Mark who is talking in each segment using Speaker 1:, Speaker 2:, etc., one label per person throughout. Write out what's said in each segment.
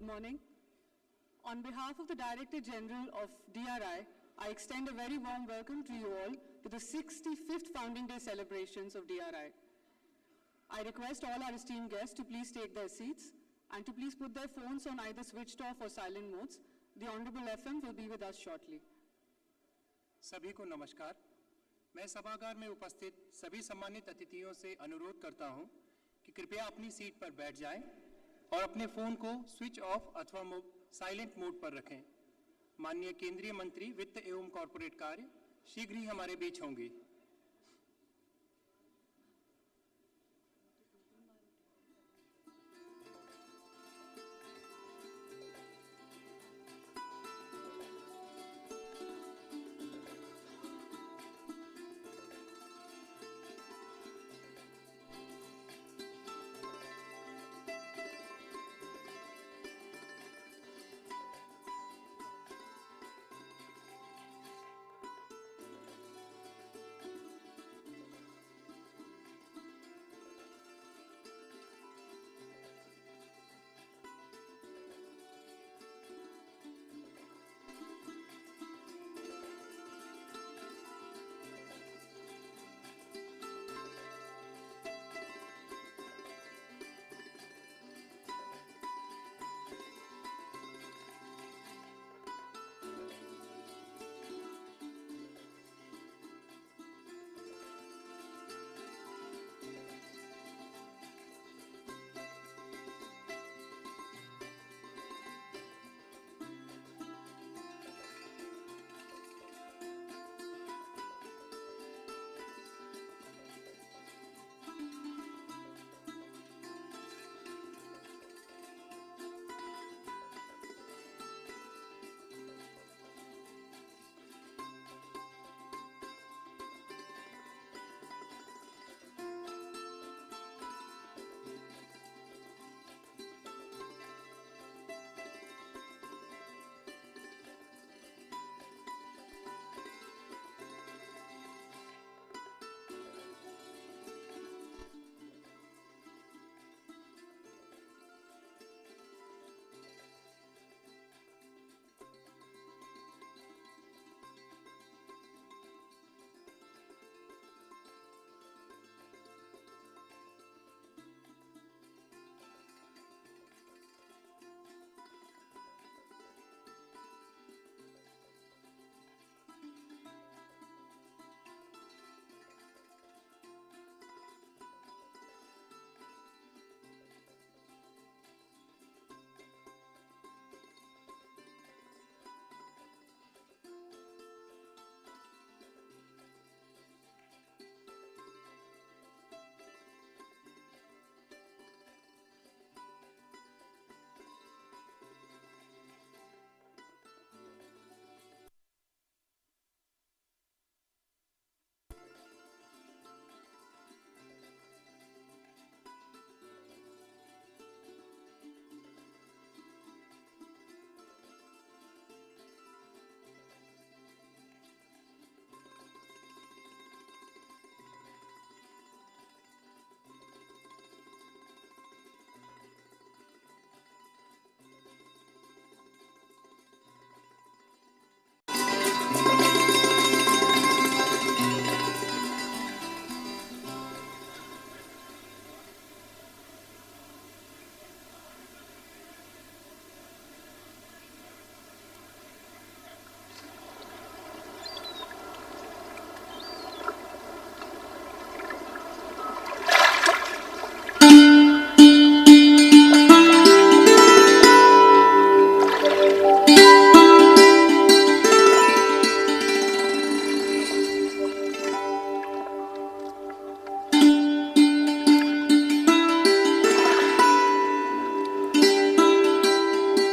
Speaker 1: morning. On behalf of the Director General of DRI, I extend a very warm welcome to you all to the 65th Founding Day celebrations of DRI. I request all our esteemed guests to please take their seats and to please put their phones on either switched off or silent modes. The Hon'ble FM will be with us shortly.
Speaker 2: सभी को नमस्कार। मैं सभागार में उपस्थित सभी सम्मानित अतिथियों से अनुरोध करता हूं कि कृपया अपनी सीट पर बैठ जाएं और अपने फोन को स्विच ऑफ अथवा साइलेंट मोड पर रखें। माननीय केंद्रीय मंत्री वित्त एवं कॉर्पोरेट कार्य शीघ्र ही हमारे बीच होंगे।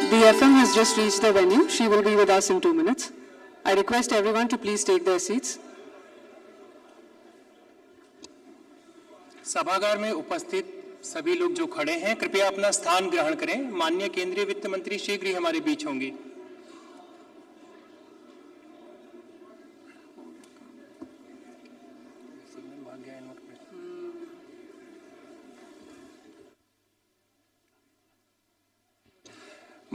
Speaker 1: The FM has just reached the venue. She will be with us in 2 minutes. I request everyone to please take their seats.
Speaker 2: सभागार में उपस्थित सभी लोग जो खड़े हैं कृपया अपना स्थान ग्रहण करें। माननीय केंद्रीय वित्त मंत्री शीघ्र ही हमारे बीच होंगे।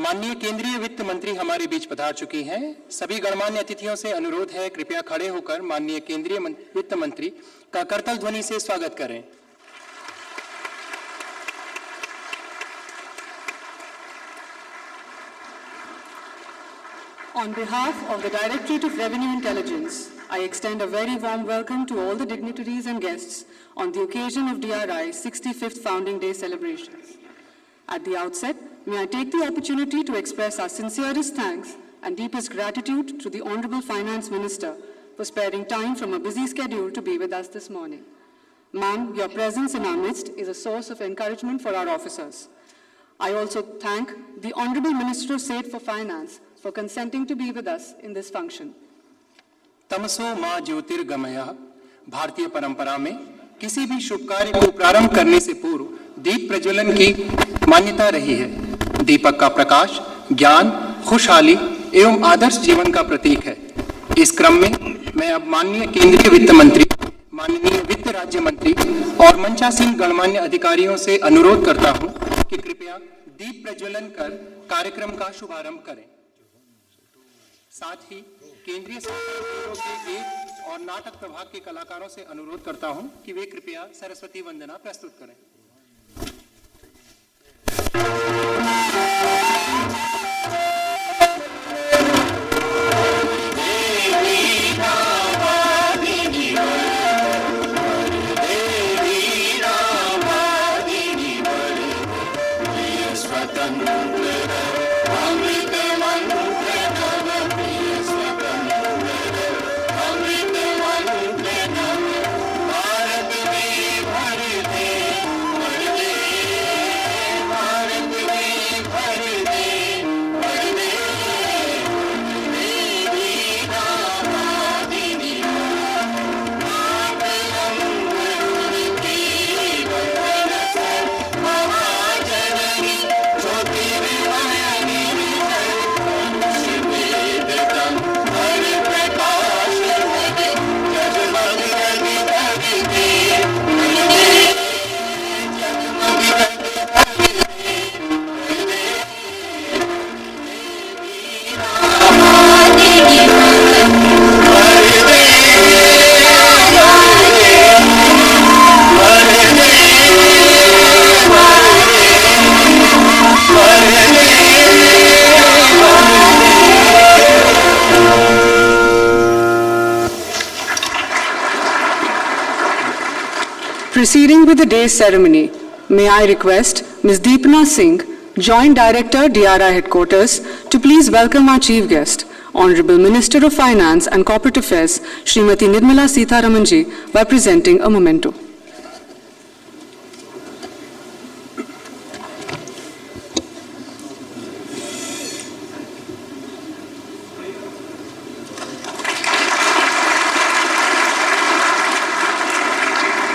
Speaker 2: माननीय केंद्रीय वित्त मंत्री हमारे बीच पधार चुकी हैं। सभी गणमान्य अतिथियों से अनुरोध है, कृपया खड़े होकर माननीय केंद्रीय वित्त मंत्री का करताल ध्वनि से स्वागत करें।
Speaker 1: On behalf of the Directorate of Revenue Intelligence, I extend a very warm welcome to all the dignitaries and guests on the occasion of DRI 65th Founding Day celebrations. At the outset, may I take the opportunity to express our sincerest thanks and deepest gratitude to the Honorable Finance Minister for sparing time from a busy schedule to be with us this morning. Ma'am, your presence in our midst is a source of encouragement for our officers. I also thank the Honorable Minister of State for Finance for consenting to be with us in this function.
Speaker 2: तमसो मां ज्योतिर्गमय। भारतीय परंपरा में किसी भी शुभ कार्य को प्रारंभ करने से पूर्व दीप प्रज्वलन की मान्यता रही है। दीपक का प्रकाश ज्ञान, खुशहाली एवं आदर्श जीवन का प्रतीक है। इस क्रम में मैं अब माननीय केंद्रीय वित्त मंत्री, माननीय वित्त राज्य मंत्री और मंचासीन गणमान्य अधिकारियों से अनुरोध करता हूं कि कृपया दीप प्रज्वलन कर कार्यक्रम का शुभारंभ करें। साथ ही केंद्रीय सरकार केंद्रों के गीत और नाटक प्रभाग के कलाकारों से अनुरोध करता हूं कि वे कृपया सरस्वती वंदना प्रस्तुत करें।
Speaker 1: Proceeding with the day's ceremony, may I request Ms. Deepna Singh, Joint Director, DRI Headquarters, to please welcome our chief guest, Honorable Minister of Finance and Corporate Affairs, Srimati Nirmala Sitharaman ji, by presenting a memento.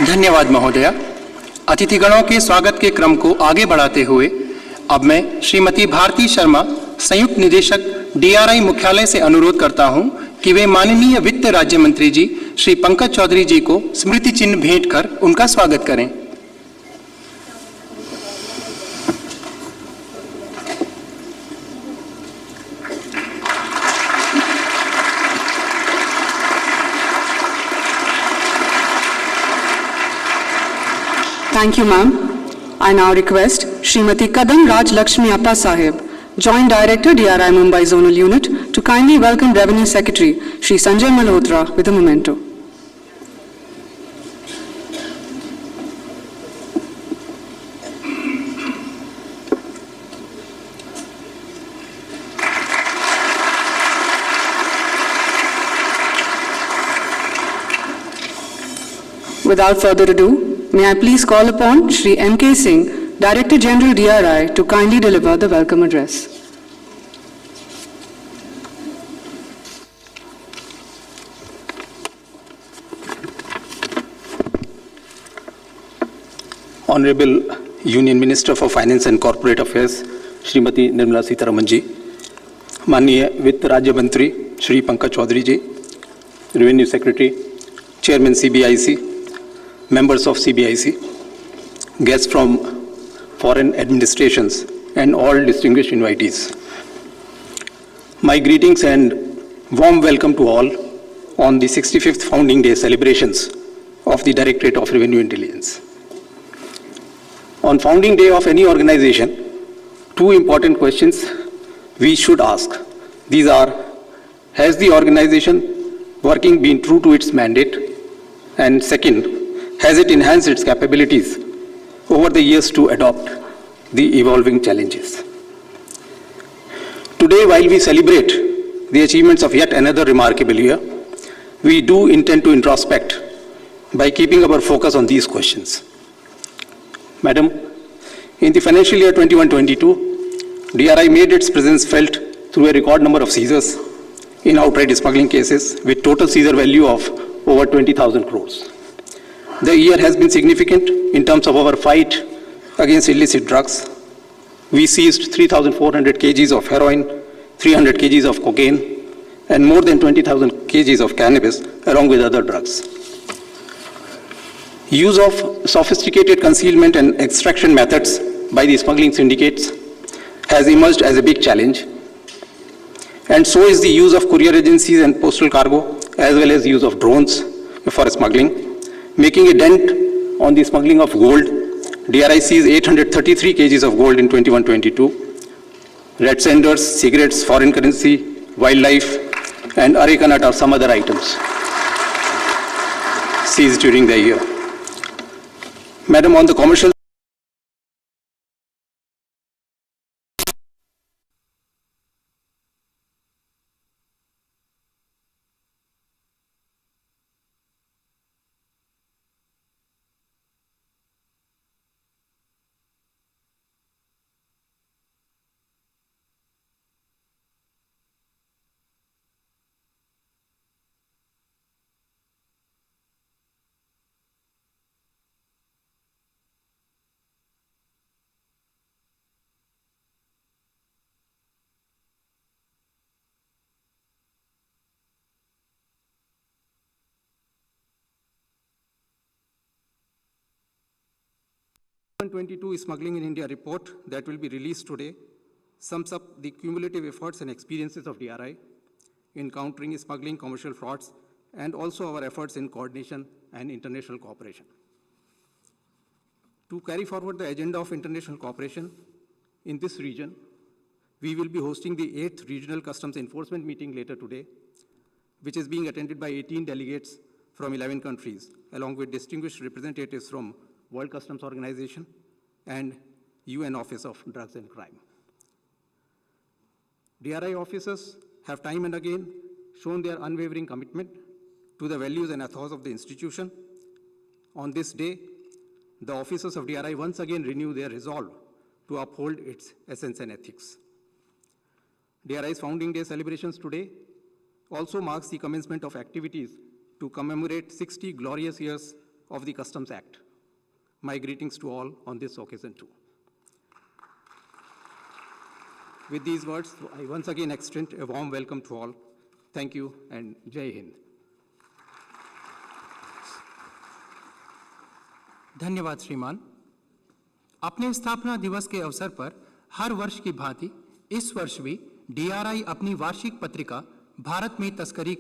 Speaker 2: धन्यवाद महोदया। अतिथिगणों के स्वागत के क्रम को आगे बढ़ाते हुए अब मैं श्रीमती भारती शर्मा, संयुक्त निदेशक DRI मुख्यालय से अनुरोध करता हूं कि वे माननीय वित्त राज्य मंत्री जी श्री पंकज चौधरी जी को स्मृति चिन्ह भेंट कर उनका स्वागत करें।
Speaker 1: Thank you, ma'am. I now request Srimati Kadam Raj Lakshmi Appa Sahib, Joint Director, DRI Mumbai Zonal Unit, to kindly welcome Revenue Secretary Shri Sanjay Malhotra with a memento. Without further ado, may I please call upon Shri M.K. Singh, Director General DRI, to kindly deliver the welcome address.
Speaker 3: Honorable Union Minister for Finance and Corporate Affairs, Srimati Nirmala Sitharaman ji, माननीय वित्त राज्य मंत्री श्री पंकज चौधरी जी, Revenue Secretary, Chairman CBIC, members of CBIC, guests from foreign administrations, and all distinguished invitees. My greetings and warm welcome to all on the 65th Founding Day celebrations of the Directorate of Revenue Intelligence. On founding day of any organization, two important questions we should ask. These are, has the organization working been true to its mandate? And second, has it enhanced its capabilities over the years to adopt the evolving challenges? Today, while we celebrate the achievements of yet another remarkable year, we do intend to introspect by keeping our focus on these questions. Madam, in the financial year 21-22, DRI made its presence felt through a record number of seizures in outright smuggling cases with total seizure value of over 20,000 crores. The year has been significant in terms of our fight against illicit drugs. We seized 3,400 kgs of heroin, 300 kgs of cocaine, and more than 20,000 kgs of cannabis, along with other drugs. Use of sophisticated concealment and extraction methods by the smuggling syndicates has emerged as a big challenge, and so is the use of courier agencies and postal cargo, as well as use of drones for smuggling, making a dent on the smuggling of gold. DRI seized 833 kgs of gold in 21-22. Red senders, cigarettes, foreign currency, wildlife, and areca nut are some other items seized during the year. Madam, on the commercial Smuggling in India report that will be released today sums up the cumulative efforts and experiences of DRI in countering smuggling, commercial frauds, and also our efforts in coordination and international cooperation. To carry forward the agenda of international cooperation in this region, we will be hosting the 8th Regional Customs Enforcement meeting later today, which is being attended by 18 delegates from 11 countries, along with distinguished representatives from World Customs Organization and UN Office of Drugs and Crime. DRI officers have time and again shown their unwavering commitment to the values and ethos of the institution. On this day, the officers of DRI once again renew their resolve to uphold its essence and ethics. DRI's Founding Day celebrations today also marks the commencement of activities to commemorate 60 glorious years of the Customs Act. My greetings to all on this occasion too. With these words, I once again extend a warm welcome to all. Thank you and Jai Hind.
Speaker 2: धन्यवाद श्रीमान। अपने स्थापना दिवस के अवसर पर हर वर्ष की भांति इस वर्ष भी DRI अपनी वार्षिक पत्रिका भारत में तस्करी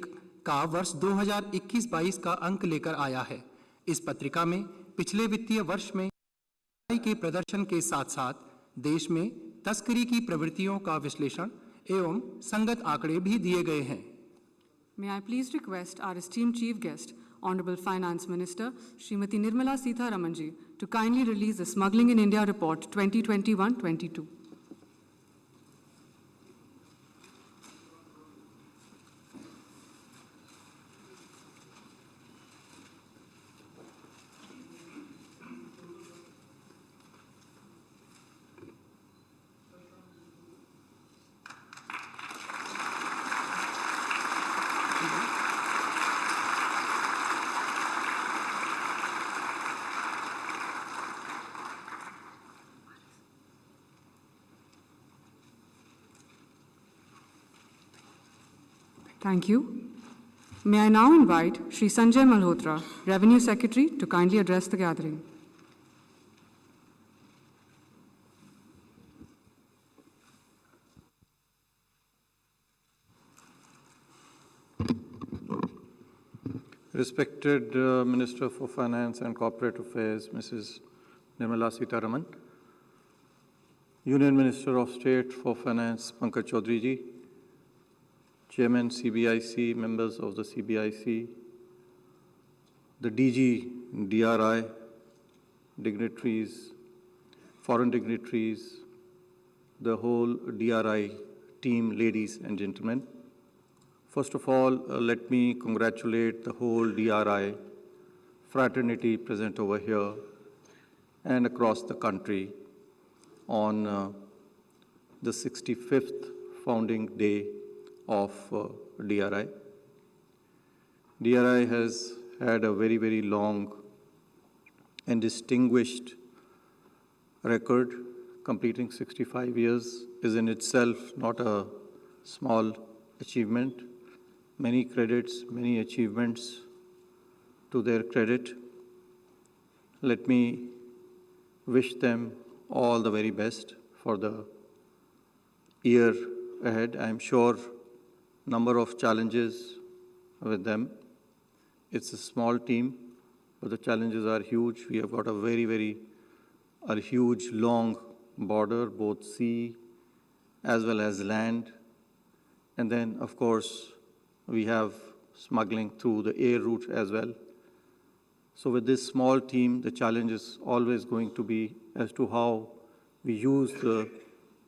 Speaker 2: का वर्ष 2021-22 का अंक लेकर आया है। इस पत्रिका में पिछले वित्तीय वर्ष में DRI के प्रदर्शन के साथ साथ देश में तस्करी की प्रवृत्तियों का विश्लेषण एवं संगत आंकड़े भी दिए गए हैं।
Speaker 1: May I please request our esteemed chief guest, Honorable Finance Minister, Srimati Nirmala Sitharaman ji, to kindly release the Smuggling in India Report 2021-22. Thank you. May I now invite Shri Sanjay Malhotra, Revenue Secretary, to kindly address the gathering.
Speaker 4: Respected Minister for Finance and Corporate Affairs, Mrs. Nirmala Sitharaman, Union Minister of State for Finance, Pankaj Chaudhary ji, Chairman CBIC, members of the CBIC, the DG, DRI, dignitaries, foreign dignitaries, the whole DRI team, ladies and gentlemen. First of all, let me congratulate the whole DRI fraternity present over here and across the country on the 65th founding day of DRI. DRI has had a very, very long and distinguished record. Completing 65 years is in itself not a small achievement. Many credits, many achievements to their credit. Let me wish them all the very best for the year ahead. I am sure number of challenges with them. It's a small team, but the challenges are huge. We have got a huge, long border, both sea as well as land. And then, of course, we have smuggling through the air route as well. So with this small team, the challenge is always going to be as to how we use the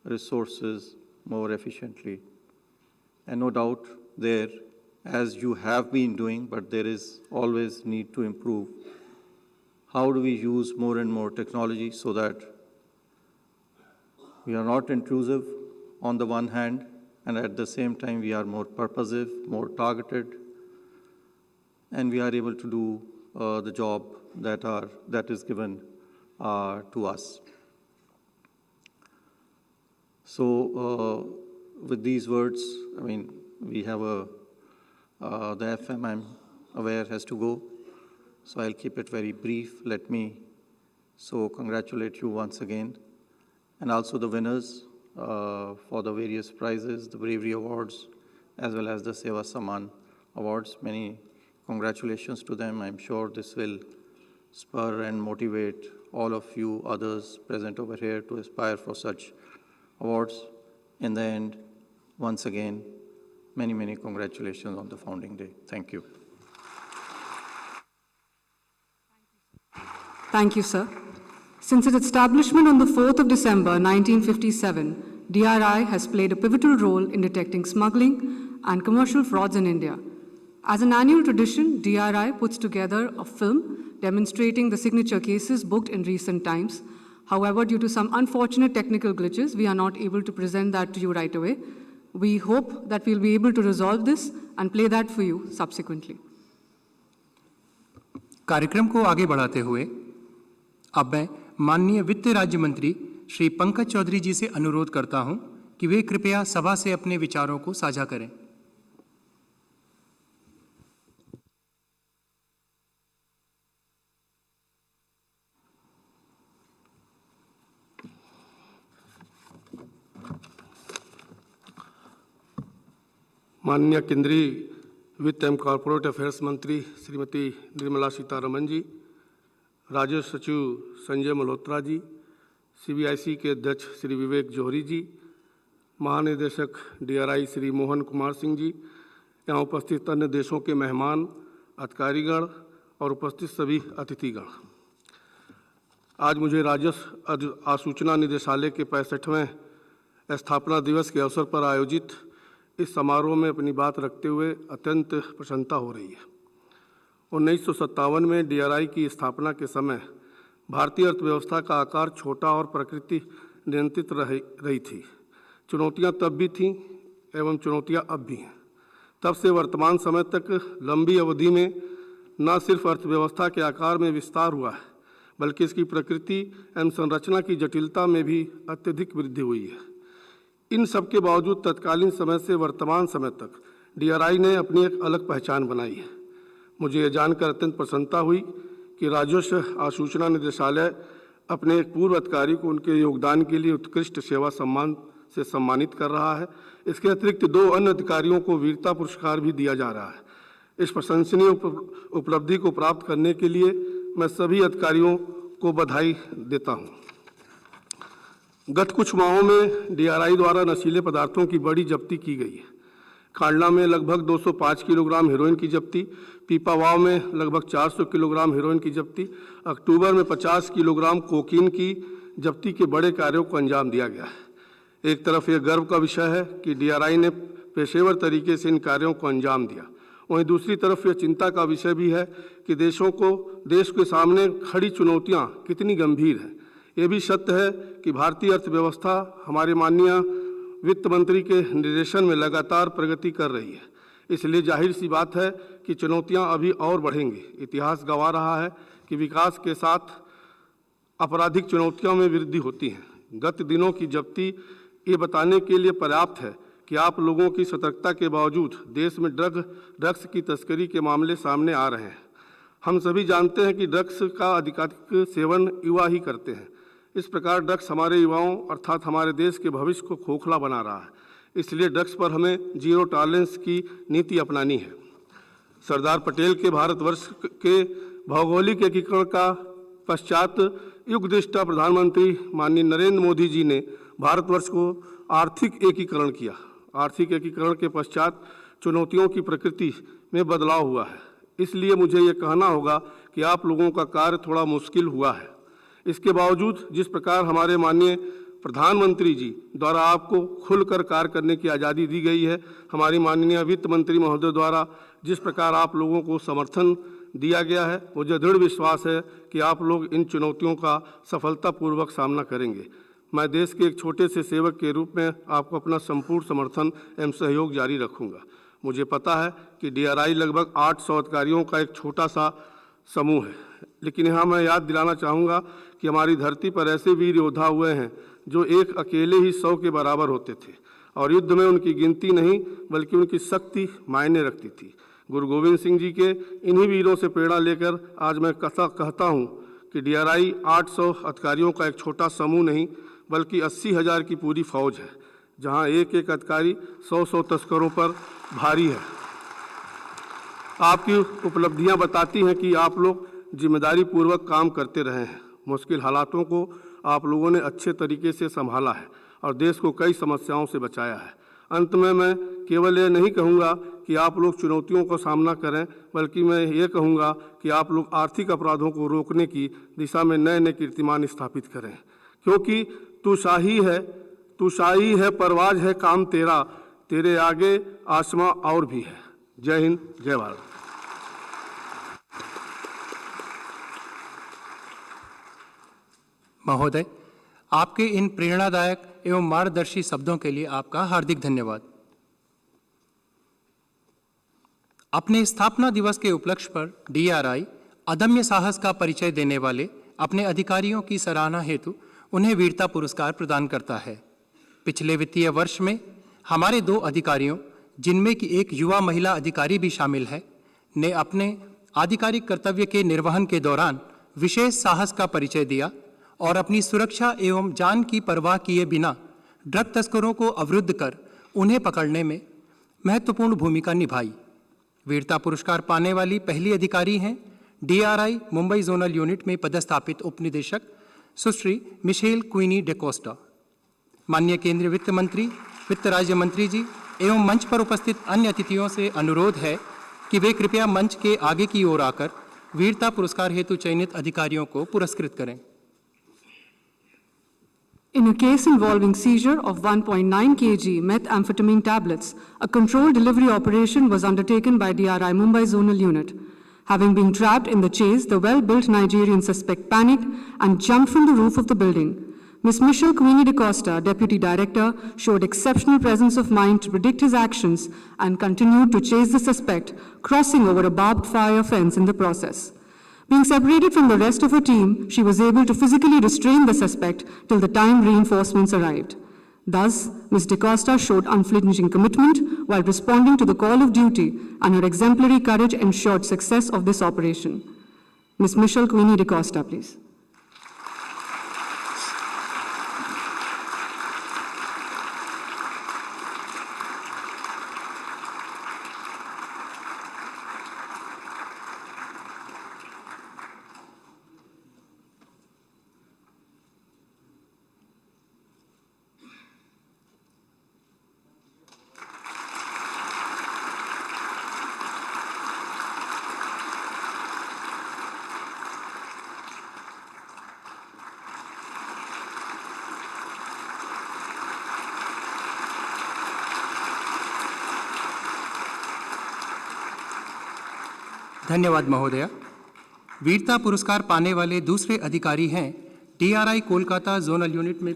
Speaker 4: resources more efficiently. And no doubt there, as you have been doing, but there is always need to improve. How do we use more and more technology so that we are not intrusive on the one hand, and at the same time we are more purposive, more targeted, and we are able to do the job that is given to us. So with these words, I mean, we have the FM, I'm aware, has to go, so I'll keep it very brief. Let me congratulate you once again, and also the winners for the various prizes, the Bravery Awards, as well as the Sitharaman Awards. Many congratulations to them. I'm sure this will spur and motivate all of you others present over here to aspire for such awards. In the end, once again, many, many congratulations on the founding day. Thank you.
Speaker 1: Thank you, sir. Since its establishment on the 4th of December 1957, DRI has played a pivotal role in detecting smuggling and commercial frauds in India. As an annual tradition, DRI puts together a film demonstrating the signature cases booked in recent times. However, due to some unfortunate technical glitches, we are not able to present that to you right away. We hope that we'll be able to resolve this and play that for you subsequently.
Speaker 2: कार्यक्रम को आगे बढ़ाते हुए अब मैं माननीय वित्त राज्य मंत्री श्री पंकज चौधरी जी से अनुरोध करता हूं कि वे कृपया सभा से अपने विचारों को साझा करें।
Speaker 5: माननीय केंद्रीय वित्त एवं कॉर्पोरेट अफेयर्स मंत्री श्रीमती निर्मला सीतारमन जी, राजस्व सचिव संजय मल्होत्रा जी, सीबीआईसी के अध्यक्ष श्री विवेक जौहरी जी, महानिदेशक डीआरआई श्री मोहन कुमार सिंह जी, यहाँ उपस्थित अन्य देशों के मेहमान, अधिकारीगण और उपस्थित सभी अतिथिगण, आज मुझे राजस्व आसूचना निदेशालय के 65वें स्थापना दिवस के अवसर पर आयोजित इस समारोह में अपनी बात रखते हुए अत्यंत प्रसन्नता हो रही है। 1957 में डीआरआई की स्थापना के समय भारतीय अर्थव्यवस्था का आकार छोटा और प्रकृति नियंत्रित रही थी। चुनौतियां तब भी थीं एवं चुनौतियां अब भी हैं। तब से वर्तमान समय तक लंबी अवधि में न सिर्फ अर्थव्यवस्था के आकार में विस्तार हुआ है, बल्कि इसकी प्रकृति एवं संरचना की जटिलता में भी अत्यधिक वृद्धि हुई है। इन सब के बावजूद तत्कालीन समय से वर्तमान समय तक डीआरआई ने अपनी एक अलग पहचान बनाई है। मुझे यह जानकर अत्यंत प्रसन्नता हुई कि राजस्व आसूचना निदेशालय अपने एक पूर्व अधिकारी को उनके योगदान के लिए उत्कृष्ट सेवा सम्मान से सम्मानित कर रहा है। इसके अतिरिक्त 2 अन्य अधिकारियों को वीरता पुरस्कार भी दिया जा रहा है। इस प्रशंसनीय उपलब्धि को प्राप्त करने के लिए मैं सभी अधिकारियों को बधाई देता हूं। गत कुछ माहों में DRI द्वारा नशीले पदार्थों की बड़ी जब्ती की गई है। कांडला में लगभग 205 किलोग्राम हेरोइन की जब्ती, पीपावाव में लगभग 400 किलोग्राम हेरोइन की जब्ती, अक्टूबर में 50 किलोग्राम कोकीन की जब्ती के बड़े कार्यों को अंजाम दिया गया है। एक तरफ यह गर्व का विषय है कि DRI ने पेशेवर तरीके से इन कार्यों को अंजाम दिया, वहीं दूसरी तरफ यह चिंता का विषय भी है कि देश के सामने खड़ी चुनौतियां कितनी गंभीर हैं। ये भी सत्य है कि भारतीय अर्थव्यवस्था हमारे माननीय वित्त मंत्री के निर्देशन में लगातार प्रगति कर रही है, इसलिए जाहिर सी बात है कि चुनौतियां अभी और बढ़ेंगी। इतिहास गवाह रहा है कि विकास के साथ आपराधिक चुनौतियों में वृद्धि होती है। गत दिनों की जब्ती ये बताने के लिए पर्याप्त है कि आप लोगों की सतर्कता के बावजूद देश में ड्रग्स की तस्करी के मामले सामने आ रहे हैं। हम सभी जानते हैं कि ड्रग्स का अधिकाधिक सेवन युवा ही करते हैं। इस प्रकार ड्रग्स हमारे युवाओं अर्थात हमारे देश के भविष्य को खोखला बना रहा है, इसलिए ड्रग्स पर हमें जीरो टॉलरेंस की नीति अपनानी है। सरदार पटेल के भारतवर्ष के भौगोलिक एकीकरण का पश्चात युगदृष्टा प्रधानमंत्री माननीय नरेंद्र मोदी जी ने भारतवर्ष को आर्थिक एकीकरण किया। आर्थिक एकीकरण के पश्चात चुनौतियों की प्रकृति में बदलाव हुआ है, इसलिए मुझे ये कहना होगा कि आप लोगों का कार्य थोड़ा मुश्किल हुआ है। इसके बावजूद जिस प्रकार हमारे माननीय प्रधानमंत्री जी द्वारा आपको खुलकर कार्य करने की आज़ादी दी गई है, हमारी माननीय वित्त मंत्री महोदय द्वारा जिस प्रकार आप लोगों को समर्थन दिया गया है, मुझे दृढ़ विश्वास है कि आप लोग इन चुनौतियों का सफलतापूर्वक सामना करेंगे। मैं देश के एक छोटे से सेवक के रूप में आपको अपना संपूर्ण समर्थन एवं सहयोग जारी रखूंगा। मुझे पता है कि DRI लगभग 800 अधिकारियों का एक छोटा सा समूह है, लेकिन यहाँ मैं याद दिलाना चाहूँगा कि हमारी धरती पर ऐसे वीर योद्धा हुए हैं जो एक अकेले ही 100 के बराबर होते थे और युद्ध में उनकी गिनती नहीं बल्कि उनकी शक्ति मायने रखती थी। गुरु गोविंद सिंह जी के इन्हीं वीरों से प्रेरणा लेकर आज मैं कहता हूँ कि DRI 800 अधिकारियों का एक छोटा समूह नहीं बल्कि 80,000 की पूरी फौज है, जहाँ एक एक अधिकारी 100 तस्करों पर भारी है। आपकी उपलब्धियां बताती हैं कि आप लोग जिम्मेदारी पूर्वक काम करते रहे हैं। मुश्किल हालातों को आप लोगों ने अच्छे तरीके से संभाला है और देश को कई समस्याओं से बचाया है। अंत में मैं केवल ये नहीं कहूँगा कि आप लोग चुनौतियों का सामना करें, बल्कि मैं ये कहूँगा कि आप लोग आर्थिक अपराधों को रोकने की दिशा में नए नए कीर्तिमान स्थापित करें, क्योंकि तू शाही है परवाज है काम तेरा, तेरे आगे आसमां और भी है। जय हिंद, जय भारत।
Speaker 2: महोदय, आपके इन प्रेरणादायक एवं मार्गदर्शी शब्दों के लिए आपका हार्दिक धन्यवाद। अपने स्थापना दिवस के उपलक्ष्य पर DRI अदम्य साहस का परिचय देने वाले अपने अधिकारियों की सराहना हेतु उन्हें वीरता पुरस्कार प्रदान करता है। पिछले वित्तीय वर्ष में हमारे 2 अधिकारियों, जिनमें की एक युवा महिला अधिकारी भी शामिल है, ने अपने आधिकारिक कर्तव्य के निर्वहन के दौरान विशेष साहस का परिचय दिया और अपनी सुरक्षा एवं जान की परवाह किए बिना ड्रग तस्करों को अवरुद्ध कर उन्हें पकड़ने में महत्वपूर्ण भूमिका निभाई। वीरता पुरस्कार पाने वाली पहली अधिकारी हैं DRI मुंबई जोनल यूनिट में पदस्थापित उपनिदेशक सुश्री मिशेल क्वीनी डेकोस्टा। माननीय केंद्रीय वित्त मंत्री, वित्त राज्य मंत्री जी एवं मंच पर उपस्थित अन्य अतिथियों से अनुरोध है कि वे कृपया मंच के आगे की ओर आकर वीरता पुरस्कार हेतु चयनित अधिकारियों को पुरस्कृत करें।
Speaker 1: In a case involving seizure of 1.9 kg methamphetamine tablets, a controlled delivery operation was undertaken by DRI Mumbai Zonal Unit. Having been trapped in the chase, the well-built Nigerian suspect panicked and jumped from the roof of the building. Ms. Michelle Queenie DaCosta, Deputy Director, showed exceptional presence of mind to predict his actions and continued to chase the suspect, crossing over a barbed wire fence in the process. Being separated from the rest of her team, she was able to physically restrain the suspect till the time reinforcements arrived. Thus, Ms. DaCosta showed unflinching commitment while responding to the call of duty, and her exemplary courage ensured success of this operation. Ms. Michelle Queenie DaCosta, please.
Speaker 2: धन्यवाद महोदया। वीरता पुरस्कार पाने वाले दूसरे अधिकारी हैं DRI Kolkata zonal unit में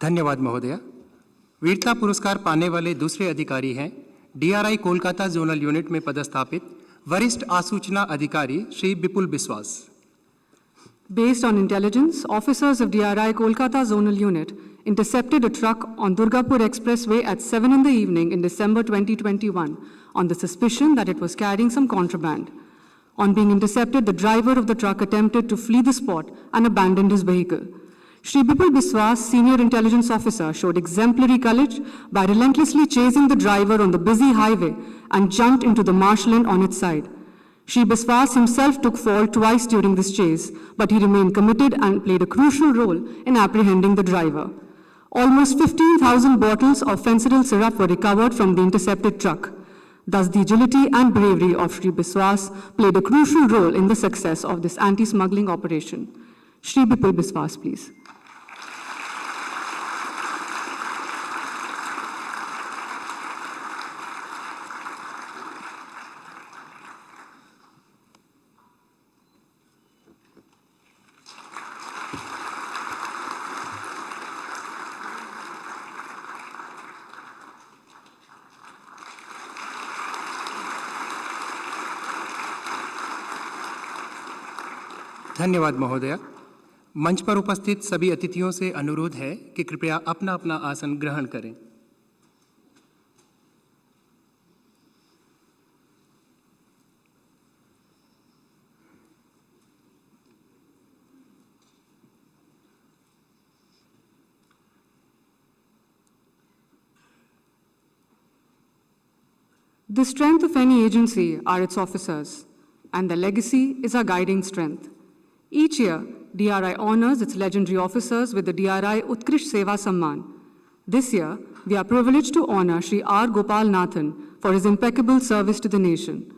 Speaker 2: धन्यवाद महोदया। वीरता पुरस्कार पाने वाले दूसरे अधिकारी हैं DRI कोलकाता जोनल यूनिट में पदस्थापित वरिष्ठ आसूचना अधिकारी श्री विपुल बिस्वास।
Speaker 1: Based on intelligence, officers of DRI Kolkata Zonal Unit intercepted a truck on Durgapur Expressway at 7 in the evening in December 2021 on the suspicion that it was carrying some contraband. On being intercepted, the driver of the truck attempted to flee the spot and abandoned his vehicle. Shri Bipul Biswas, Senior Intelligence Officer, showed exemplary courage by relentlessly chasing the driver on the busy highway and jumped into the marshland on its side. Shri Biswas himself took fall twice during this chase, but he remained committed and played a crucial role in apprehending the driver. Almost 15,000 bottles of fentanyl syrup were recovered from the intercepted truck. Thus, the agility and bravery of Shri Biswas played a crucial role in the success of this anti-smuggling operation. Shri Bipul Biswas, please.
Speaker 2: धन्यवाद महोदया। मंच पर उपस्थित सभी अतिथियों से अनुरोध है कि कृपया अपना अपना आसन ग्रहण करें।
Speaker 1: The strength of any agency are its officers, and their legacy is our guiding strength. Each year, DRI honors its legendary officers with the DRI Utkrish Seva Samman. This year, we are privileged to honor Shri R. Gopal Nathan for his impeccable service to the nation.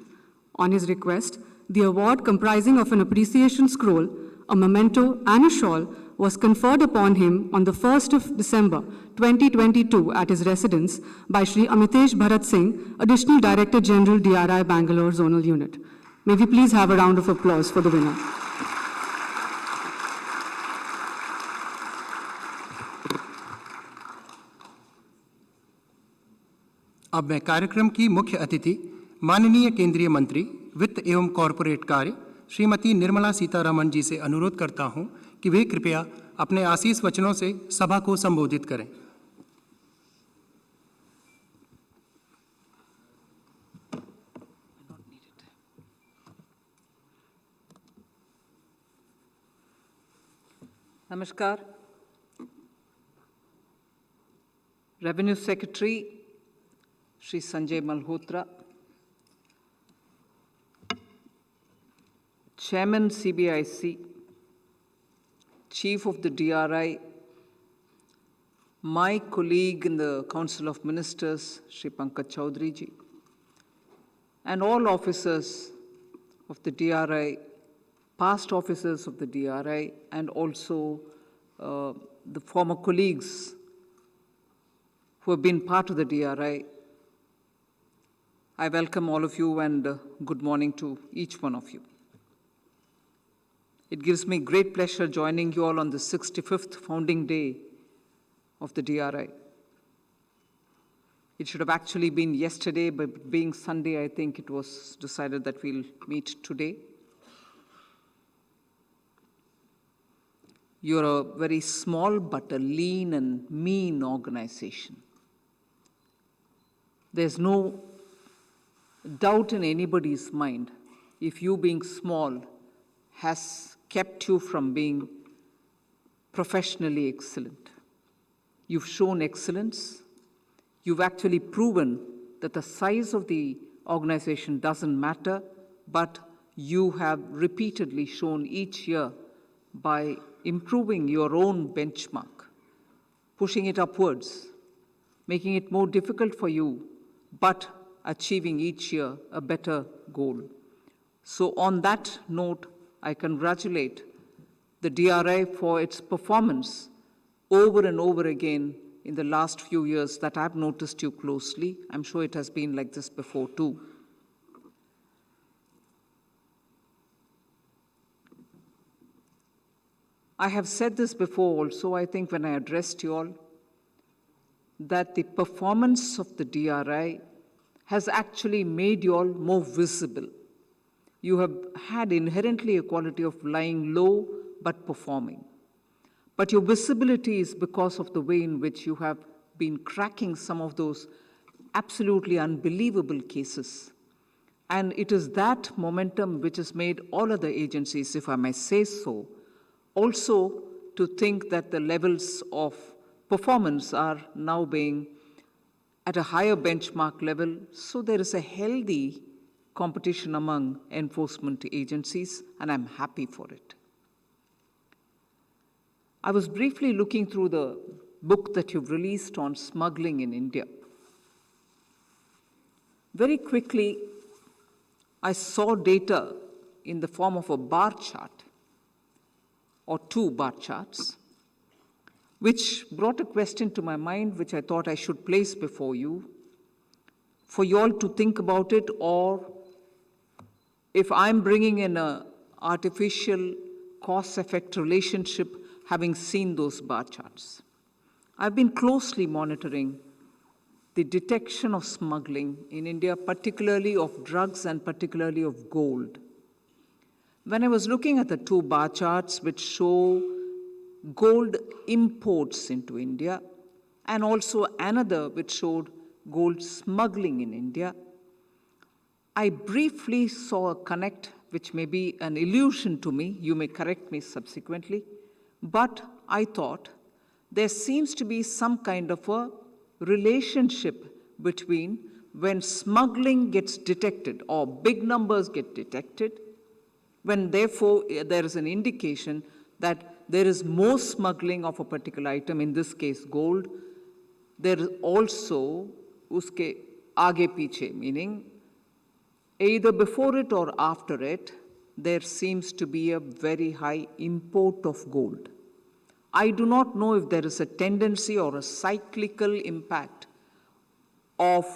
Speaker 1: On his request, the award comprising of an appreciation scroll, a memento, and a shawl was conferred upon him on the 1st of December 2022 at his residence by Shri Amitesh Bharat Singh, Additional Director General, DRI Bangalore Zonal Unit. May we please have a round of applause for the winner.
Speaker 2: अब मैं कार्यक्रम की मुख्य अतिथि माननीय केंद्रीय मंत्री वित्त एवं कॉरपोरेट कार्य श्रीमती निर्मला सीतारमण जी से अनुरोध करता हूं कि वे कृपया अपने आशीष वचनों से सभा को संबोधित करें।
Speaker 6: Namaskar. Revenue Secretary Shri Sanjay Malhotra, Chairman CBIC, Chief of the DRI, my colleague in the Council of Ministers, Shri Pankaj Chaudhary ji, and all officers of the DRI, past officers of the DRI, and also the former colleagues who have been part of the DRI. I welcome all of you and good morning to each one of you. It gives me great pleasure joining you all on the 65th founding day of the DRI. It should have actually been yesterday, but being Sunday, I think it was decided that we'll meet today. You're a very small but a lean and mean organization. There's no doubt in anybody's mind if you being small has kept you from being professionally excellent. You've shown excellence. You've actually proven that the size of the organization doesn't matter, but you have repeatedly shown each year by improving your own benchmark, pushing it upwards, making it more difficult for you, but achieving each year a better goal. So on that note, I congratulate the DRI for its performance over and over again in the last few years that I've noticed you closely. I'm sure it has been like this before too. I have said this before also, I think when I addressed you all, that the performance of the DRI has actually made you all more visible. You have had inherently a quality of lying low but performing. But your visibility is because of the way in which you have been cracking some of those absolutely unbelievable cases. And it is that momentum which has made all other agencies, if I may say so, also to think that the levels of performance are now being at a higher benchmark level. So there is a healthy competition among enforcement agencies, and I'm happy for it. I was briefly looking through the book that you've released on smuggling in India. Very quickly, I saw data in the form of a bar chart, or two bar charts, which brought a question to my mind which I thought I should place before you, for you all to think about it, or if I'm bringing in an artificial cause-effect relationship having seen those bar charts. I've been closely monitoring the detection of smuggling in India, particularly of drugs and particularly of gold. When I was looking at the two bar charts which show gold imports into India, and also another which showed gold smuggling in India, I briefly saw a connect which may be an illusion to me. You may correct me subsequently. But I thought there seems to be some kind of a relationship between when smuggling gets detected or big numbers get detected, when therefore there is an indication that there is more smuggling of a particular item, in this case gold, there is also uske aage piche, meaning either before it or after it, there seems to be a very high import of gold. I do not know if there is a tendency or a cyclical impact of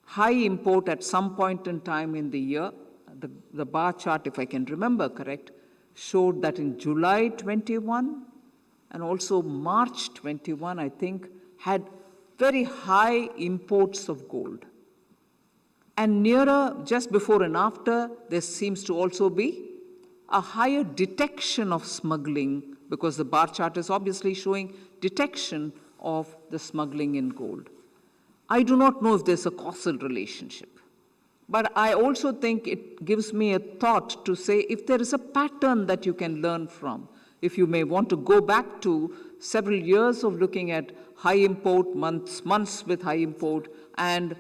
Speaker 6: high import at some point in time in the year. The bar chart, if I can remember correct, showed that in July 21 and also March 21, I think, had very high imports of gold. And nearer, just before and after, there seems to also be a higher detection of smuggling, because the bar chart is obviously showing detection of the smuggling in gold. I do not know if there's a causal relationship, but I also think it gives me a thought to say if there is a pattern that you can learn from, if you may want to go back to several years of looking at high import, months with high import, and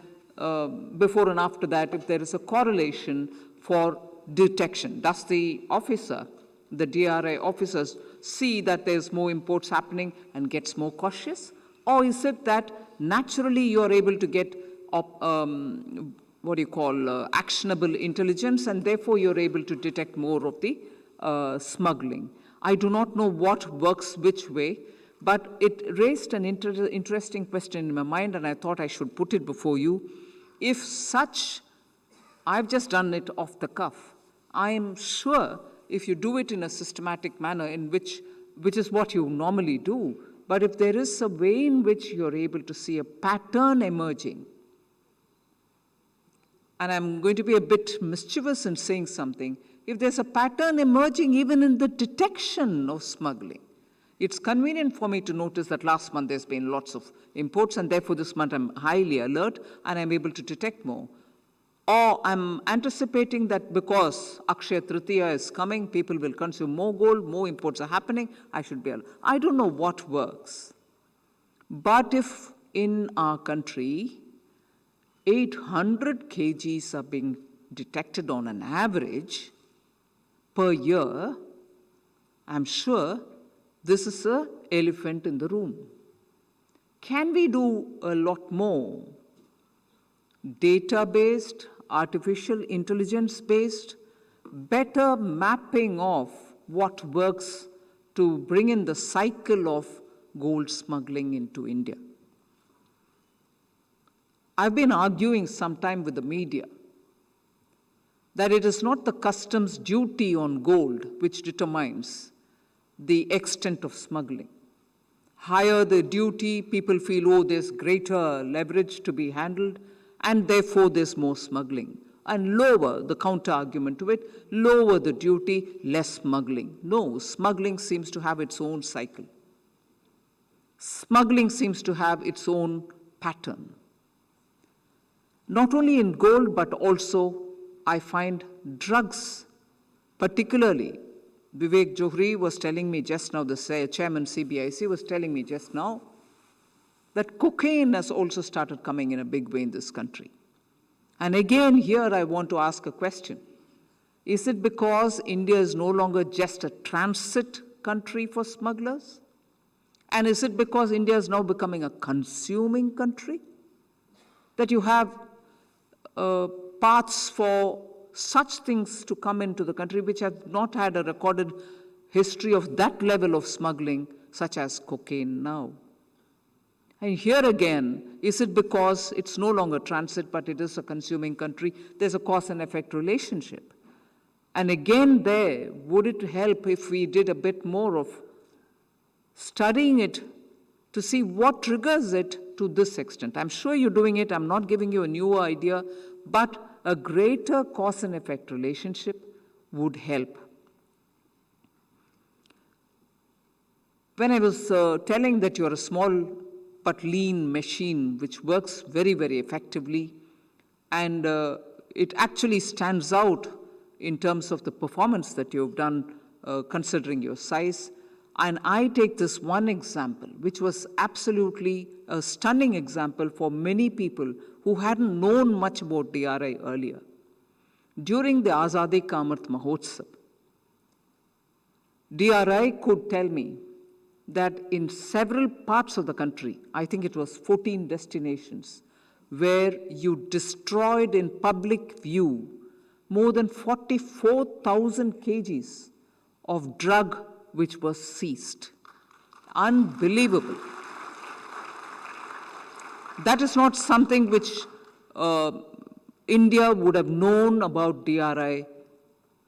Speaker 6: before and after that, if there is a correlation for detection. Does the officer, the DRI officers, see that there's more imports happening and gets more cautious? Or is it that naturally you're able to get actionable intelligence, and therefore you're able to detect more of the smuggling? I do not know what works which way, but it raised an interesting question in my mind, and I thought I should put it before you. If such, I've just done it off the cuff. I am sure if you do it in a systematic manner, in which is what you normally do, but if there is a way in which you're able to see a pattern emerging, and I'm going to be a bit mischievous in saying something, if there's a pattern emerging even in the detection of smuggling, it's convenient for me to notice that last month there's been lots of imports, and therefore this month I'm highly alert and I'm able to detect more. Or I'm anticipating that because Akshaya Tritiya is coming, people will consume more gold, more imports are happening, I should be alert. I don't know what works. But if in our country 800 kgs are being detected on an average per year, I'm sure this is an elephant in the room. Can we do a lot more? Data-based, artificial intelligence-based, better mapping of what works to bring in the cycle of gold smuggling into India. I've been arguing sometime with the media that it is not the customs duty on gold which determines the extent of smuggling. Higher the duty, people feel, oh, there's greater leverage to be handled, and therefore there's more smuggling. And lower, the counter-argument to it, lower the duty, less smuggling. No, smuggling seems to have its own cycle. Smuggling seems to have its own pattern. Not only in gold, but also I find drugs, particularly. Vivek Johri was telling me just now, the chairman CBIC was telling me just now, that cocaine has also started coming in a big way in this country. And again, here I want to ask a question. Is it because India is no longer just a transit country for smugglers? And is it because India is now becoming a consuming country? That you have paths for such things to come into the country which have not had a recorded history of that level of smuggling, such as cocaine now. And here again, is it because it's no longer transit, but it is a consuming country? There's a cause and effect relationship. And again there, would it help if we did a bit more of studying it to see what triggers it to this extent? I'm sure you're doing it. I'm not giving you a new idea, but a greater cause and effect relationship would help. When I was telling that you're a small but lean machine which works very, very effectively, and it actually stands out in terms of the performance that you've done considering your size. And I take this one example, which was absolutely a stunning example for many people who hadn't known much about DRI earlier. During the Azadi Ka Amrit Mahotsav, DRI could tell me that in several parts of the country, I think it was 14 destinations, where you destroyed in public view more than 44,000 kgs of drug which was seized. Unbelievable. That is not something which India would have known about DRI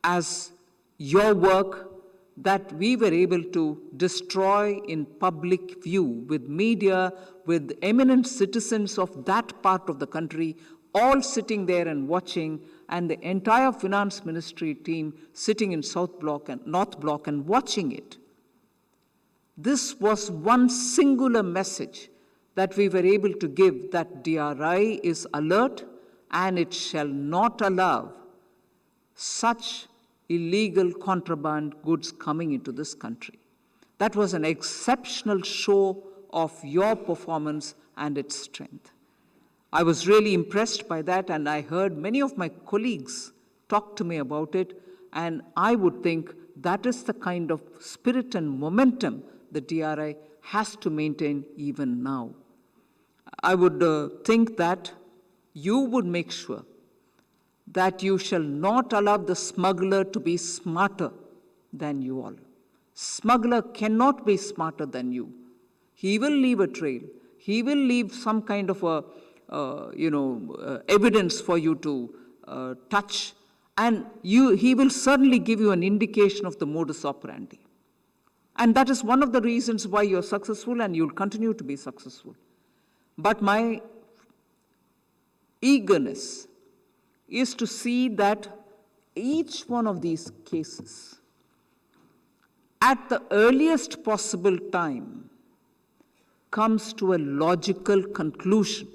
Speaker 6: as your work that we were able to destroy in public view with media, with eminent citizens of that part of the country, all sitting there and watching, and the entire finance ministry team sitting in South Block and North Block and watching it. This was one singular message that we were able to give, that DRI is alert and it shall not allow such illegal contraband goods coming into this country. That was an exceptional show of your performance and its strength. I was really impressed by that, and I heard many of my colleagues talk to me about it, and I would think that is the kind of spirit and momentum the DRI has to maintain even now. I would think that you would make sure that you shall not allow the smuggler to be smarter than you all. Smuggler cannot be smarter than you. He will leave a trail. He will leave some kind of a evidence for you to touch, and he will certainly give you an indication of the modus operandi. And that is one of the reasons why you're successful, and you'll continue to be successful. But my eagerness is to see that each one of these cases, at the earliest possible time, comes to a logical conclusion.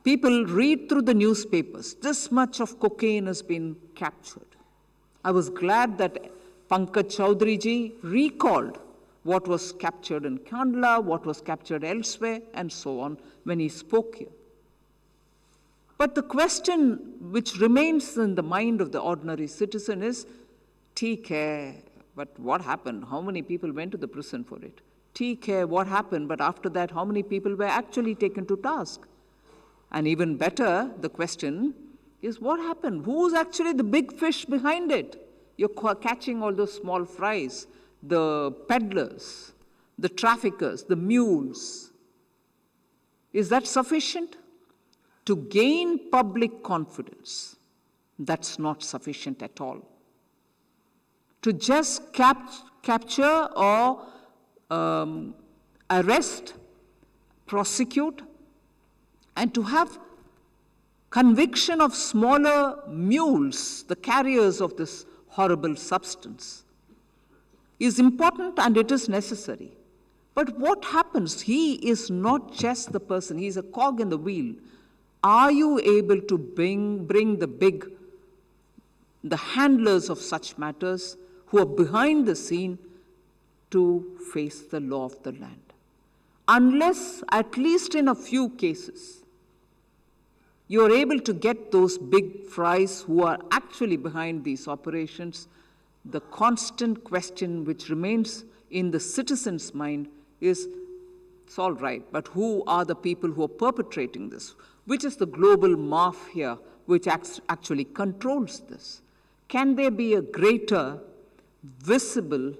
Speaker 6: People read through the newspapers, this much of cocaine has been captured. I was glad that Pankaj Chaudhary ji recalled what was captured in Kandla, what was captured elsewhere, and so on when he spoke here. But the question which remains in the mind of the ordinary citizen is, take care, but what happened? How many people went to the prison for it? Take care, what happened? But after that, how many people were actually taken to task? And even better, the question is, what happened? Who's actually the big fish behind it? You're catching all those small fries, the peddlers, the traffickers, the mules. Is that sufficient? To gain public confidence, that's not sufficient at all. To just capture or arrest, prosecute, and to have conviction of smaller mules, the carriers of this horrible substance, is important and it is necessary. But what happens? He is not just the person, he is a cog in the wheel. Are you able to bring the handlers of such matters who are behind the scene to face the law of the land? Unless, at least in a few cases, you are able to get those big fries who are actually behind these operations, the constant question which remains in the citizen's mind is, it's all right, but who are the people who are perpetrating this? Which is the global mafia which actually controls this? Can there be a greater, visible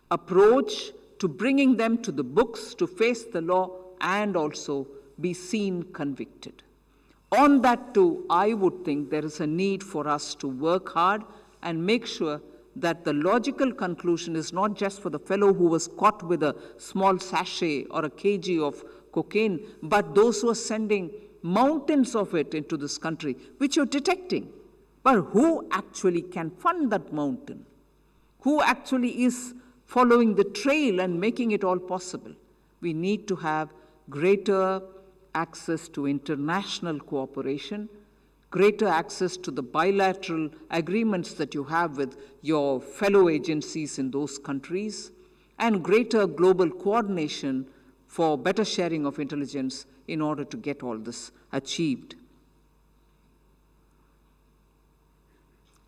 Speaker 6: approach to bringing them to the books to face the law and also be seen convicted? On that too, I would think there is a need for us to work hard and make sure that the logical conclusion is not just for the fellow who was caught with a small sachet or a kg of cocaine, but those who are sending mountains of it into this country, which you're detecting. But who actually can fund that mountain? Who actually is following the trail and making it all possible? We need to have greater access to international cooperation, greater access to the bilateral agreements that you have with your fellow agencies in those countries, and greater global coordination for better sharing of intelligence in order to get all this achieved.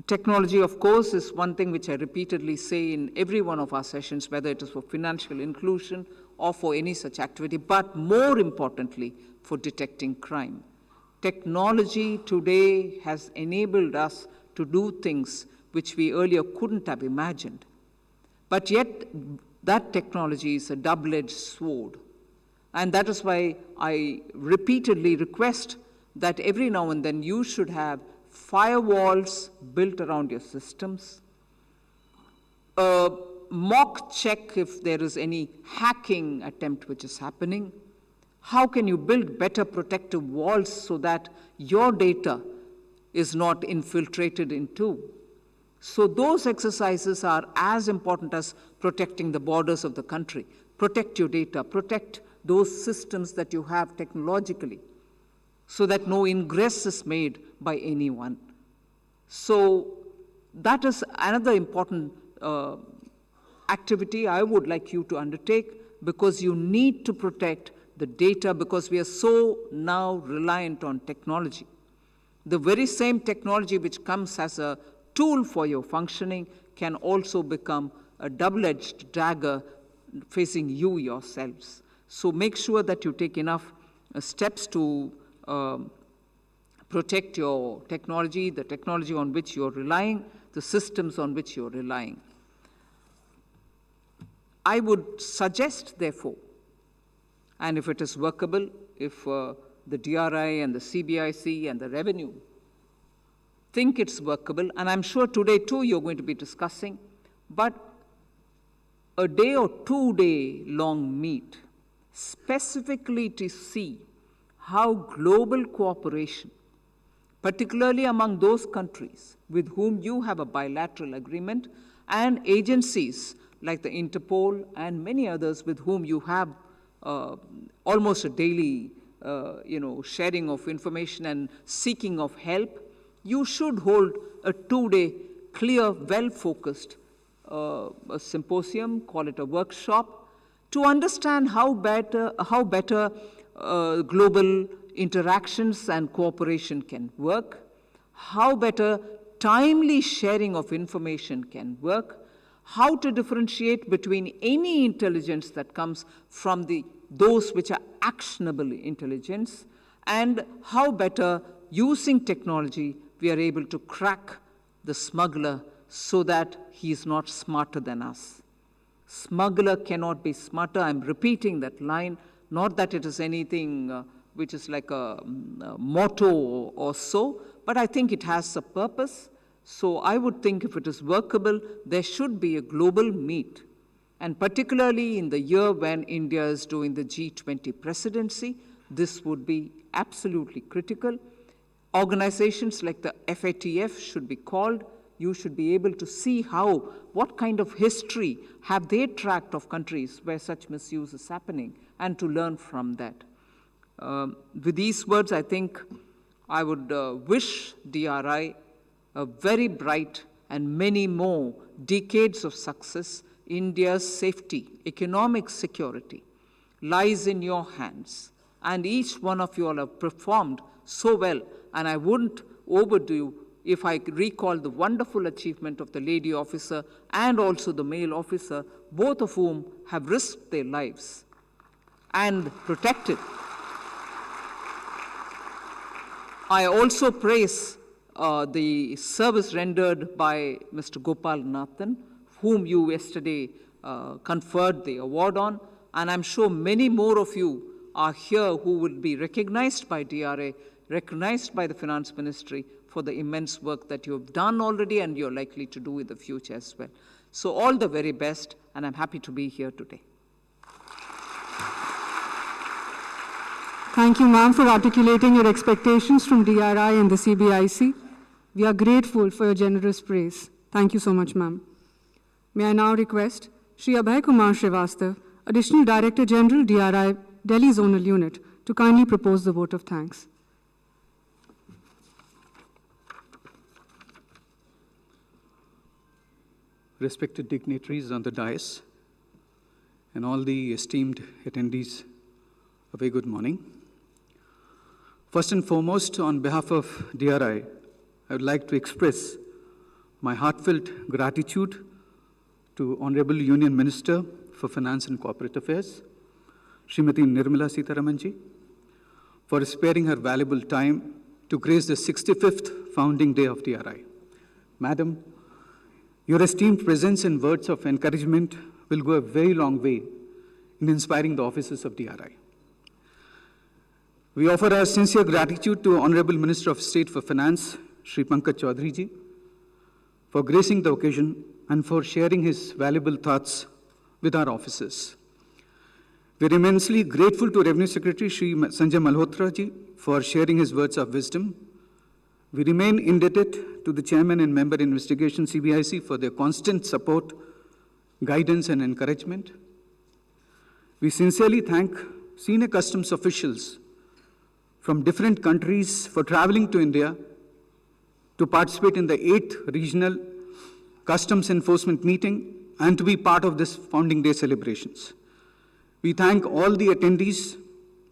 Speaker 6: Technology, of course, is one thing which I repeatedly say in every one of our sessions, whether it is for financial inclusion or for any such activity, but more importantly, for detecting crime. Technology today has enabled us to do things which we earlier couldn't have imagined. But yet, that technology is a double-edged sword. And that is why I repeatedly request that every now and then you should have firewalls built around your systems, a mock check if there is any hacking attempt which is happening. How can you build better protective walls so that your data is not infiltrated into? So those exercises are as important as protecting the borders of the country. Protect your data, protect those systems that you have technologically, so that no ingress is made by anyone. So that is another important activity I would like you to undertake, because you need to protect the data, because we are so now reliant on technology. The very same technology which comes as a tool for your functioning can also become a double-edged dagger facing you yourselves. So make sure that you take enough steps to protect your technology, the technology on which you're relying, the systems on which you're relying. I would suggest, therefore, and if it is workable, if the DRI and the CBIC and the revenue think it's workable, and I'm sure today too you're going to be discussing, but a day or 2 day long meet specifically to see how global cooperation, particularly among those countries with whom you have a bilateral agreement, and agencies like the Interpol and many others with whom you have almost a daily sharing of information and seeking of help, you should hold a 2 day clear, well-focused a symposium, call it a workshop, to understand how better global interactions and cooperation can work, how better timely sharing of information can work, how to differentiate between any intelligence that comes from those which are actionable intelligence, and how better using technology we are able to crack the smuggler so that he is not smarter than us. Smuggler cannot be smarter. I'm repeating that line, not that it is anything which is like a motto or so, but I think it has a purpose. So I would think if it is workable, there should be a global meet. And particularly in the year when India is doing the G20 presidency, this would be absolutely critical. Organizations like the FATF should be called. You should be able to see what kind of history have they tracked of countries where such misuse is happening, and to learn from that. With these words, I think I would wish DRI a very bright and many more decades of success. India's safety, economic security lies in your hands, and each one of you all have performed so well, and I wouldn't overdo if I recall the wonderful achievement of the lady officer and also the male officer, both of whom have risked their lives and protected. I also praise the service rendered by Mr. Gopal Nathan, whom you yesterday conferred the award on, and I'm sure many more of you are here who will be recognized by DRA, recognized by the Finance Ministry for the immense work that you have done already and you're likely to do in the future as well. So all the very best, and I'm happy to be here today.
Speaker 1: Thank you, ma'am, for articulating your expectations from DRI and the CBIC. We are grateful for your generous praise. Thank you so much, ma'am. May I now request Shri Abhay Kumar Srivastav, Additional Director General, DRI Delhi Zonal Unit, to kindly propose the vote of thanks.
Speaker 7: Respected dignitaries on the dais, and all the esteemed attendees, a very good morning. First and foremost, on behalf of DRI, I would like to express my heartfelt gratitude to Honorable Union Minister for Finance and Corporate Affairs, Srimati Nirmala Sitharaman ji, for sparing her valuable time to grace the 65th founding day of DRI. Madam, your esteemed presence and words of encouragement will go a very long way in inspiring the officers of DRI. We offer our sincere gratitude to Honorable Minister of State for Finance, Shri Pankaj Chaudhary ji, for gracing the occasion and for sharing his valuable thoughts with our officers. We are immensely grateful to Revenue Secretary Shri Sanjay Malhotra ji for sharing his words of wisdom. We remain indebted to the Chairman and Member Investigation CBIC for their constant support, guidance and encouragement. We sincerely thank senior customs officials from different countries for traveling to India to participate in the 8th Regional Customs Enforcement Meeting and to be part of this Founding Day celebrations. We thank all the attendees,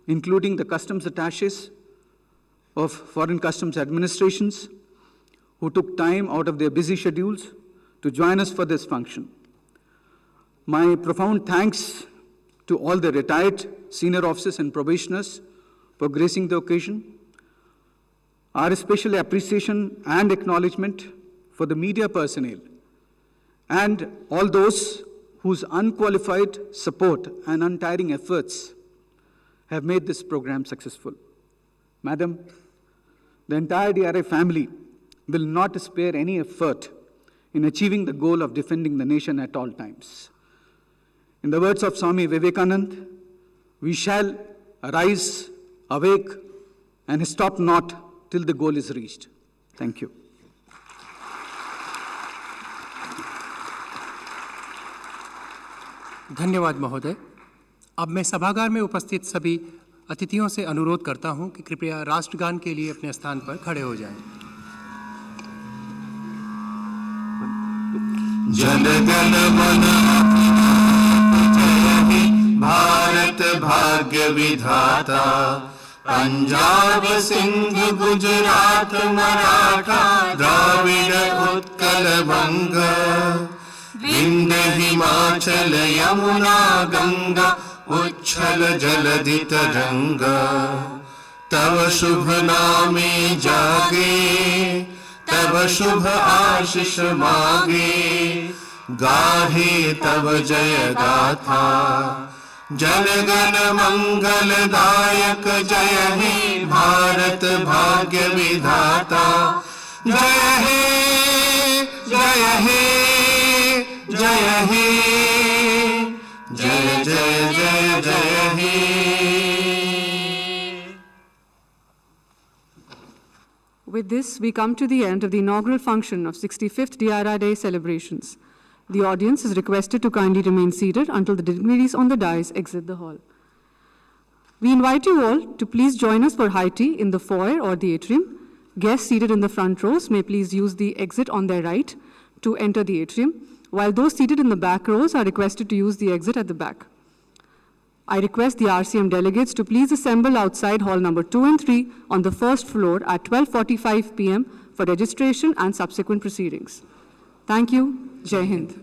Speaker 7: including the customs attaches of foreign customs administrations, who took time out of their busy schedules to join us for this function. My profound thanks to all the retired senior officers and probationers for gracing the occasion. Our special appreciation and acknowledgement for the media personnel and all those whose unqualified support and untiring efforts have made this program successful. Madam, the entire DRI family will not spare any effort in achieving the goal of defending the nation at all times. In the words of Swami Vivekananda, we shall arise, awake, and stop not till the goal is reached. Thank you.
Speaker 2: धन्यवाद महोदय। अब मैं सभागार में उपस्थित सभी अतिथियों से अनुरोध करता हूं कि कृपया राष्ट्रगान के लिए अपने स्थान पर खड़े हो जाएं।
Speaker 8: जन गण मन जय हे भारत भाग्य विधाता। पंजाब सिंध गुजरात मराठा द्राविड़ उत्कल बंग, विंध्य हिमाचल यमुना गंगा उच्छल जलधि तरंगा। तव शुभ नामे जागे, तव शुभ आशीष मागे, गाहे तव जय गाथा। जन गण मंगल दायक जय हे भारत भाग्य विधाता। जय हे जय हे जय हे जय जय जय जय हे।
Speaker 1: With this, we come to the end of the inaugural function of 65th DRI Day Celebrations. The audience is requested to kindly remain seated until the dignitaries on the dais exit the hall. We invite you all to please join us for high tea in the foyer or the atrium. Guests seated in the front rows may please use the exit on their right to enter the atrium, while those seated in the back rows are requested to use the exit at the back. I request the RCM delegates to please assemble outside hall number 2 and 3 on the first floor at 12:45 p.m. for registration and subsequent proceedings. Thank you. Jai Hind.